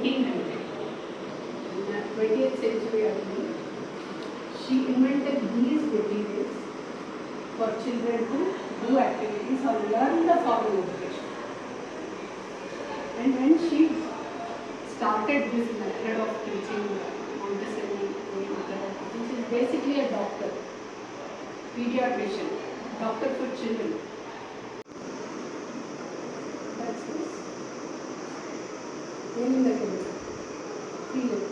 1800. In the 20th century, I believe, she invented these materials for children to do activities or learn the formal education. And when she started this method of teaching Montessori method, which is basically a doctor, pediatrician, doctor for children. That's this. In the field. Feel it.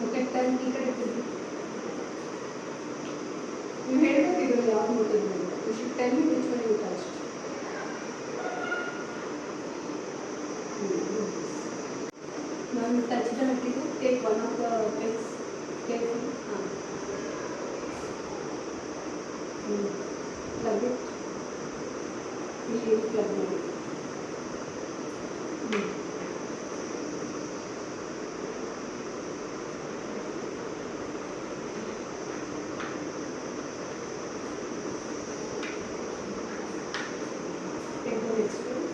Okay, tell me correctly. You heard the figure, you should tell me which one you touched. Now you touch the material, take one of the pins carefully. Plug it. You plug it. Take the next one.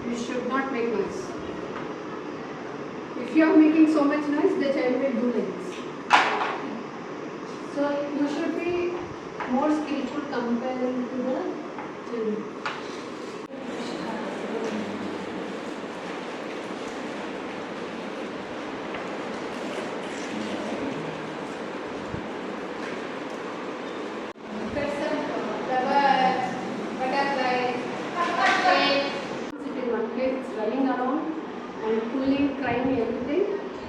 You should not make noise. If you are making so much noise, the child will do like this. So you should be more skillful comparing to the children. Running around and pulling, crying, everything.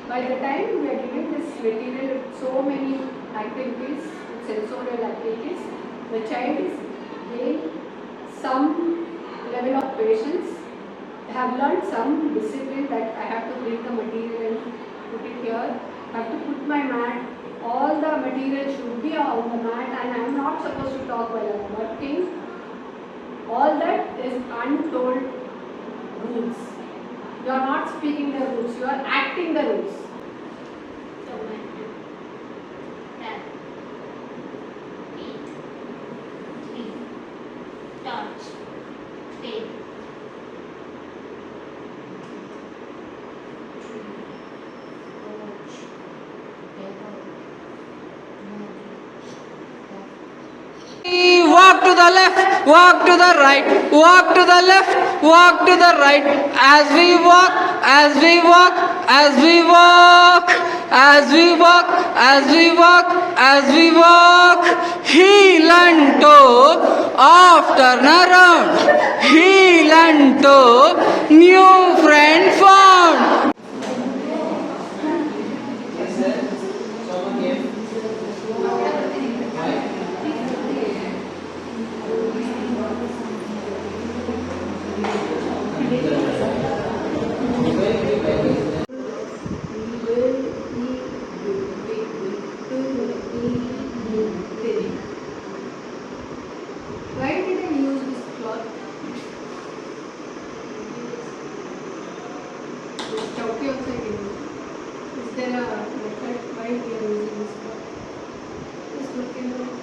By the time we are giving this material with so many activities, sensorial activities, the child is gained some level of patience. They have learned some discipline that I have to bring the material and put it here. I have to put my mat. All the material should be on the mat, and I am not supposed to talk while I am working. All that is untold rules. You are not speaking the rules, you are acting the rules. Touch, take, Walk to the left, walk to the right, walk to the left, walk to the right. As we walk, as we walk, as we walk, as we walk, as we walk, as we walk. Heel and toe, off turn around. Heel and toe, new friend found. Why did I use this cloth? This chowki also I can use. Is there a method why we are using this cloth? Just look into it.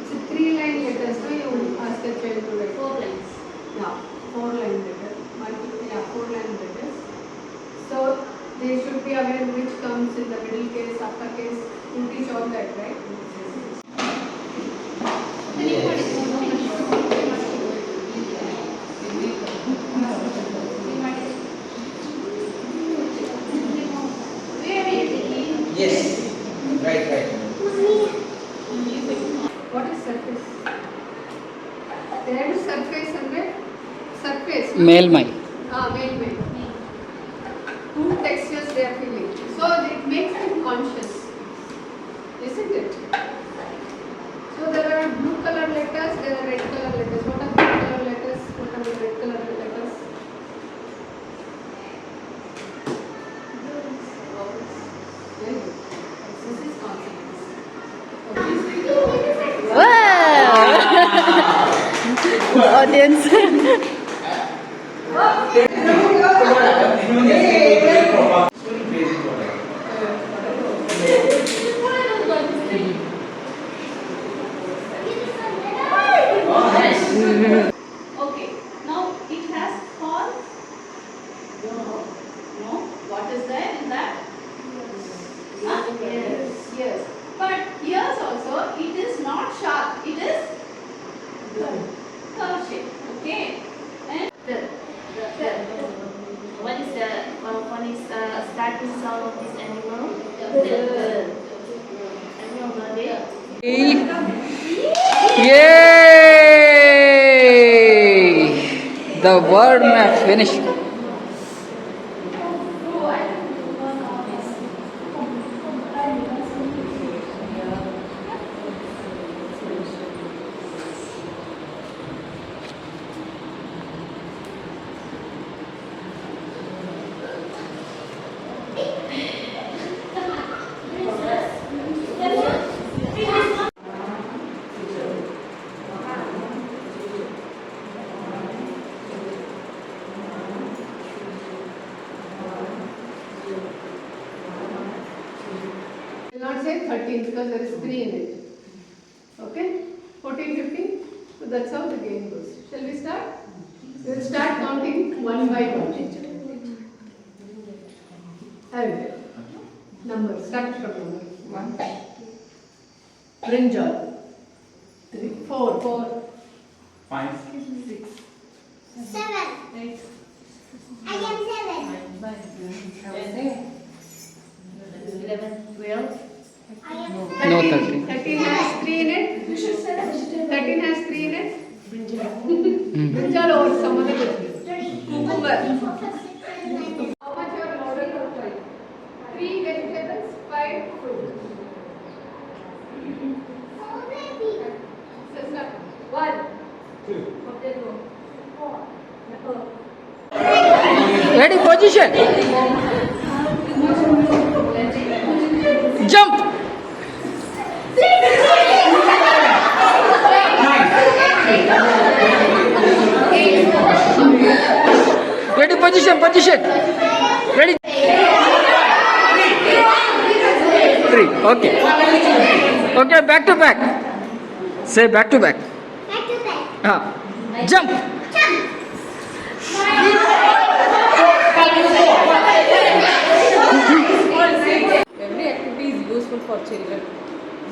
It's a 3-line letter, so you ask the child to write. 4 lines. Yeah, 4-line letter. 4-line letters. So they should be aware which comes in the middle case, upper case. You teach all that, right? Yes, right. What is surface? There is surface and surface. Melmai. Mail. Two textures they are feeling. So it makes them conscious. Isn't it? So there are blue color letters, there are red color letters. What are blue color letters? What are the red color letters? Very good. This is consonants. Wow! Audience. The word math. Finish. I will not say 13 because there is 3 in it. Okay? 14, 15. So that's how the game goes. Shall we start? We will start counting one by one. And numbers. Start from number 1. Brinjal. 3, 4, 5, 6, 7. 8, I am 7. 11, 12. I am No, 13. 13 has 3 in it. 13 has 3 in it. Brinjal or some other cucumber. How much your model looks like? 3 vegetables, 5 fruit. Sister, 1. Potato. 4. Ready, position. Jump. Ready, position. Ready. 3. Okay. Okay, back to back. Say back to back. Back to back. Jump. Every activity is useful for children,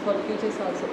for futures also.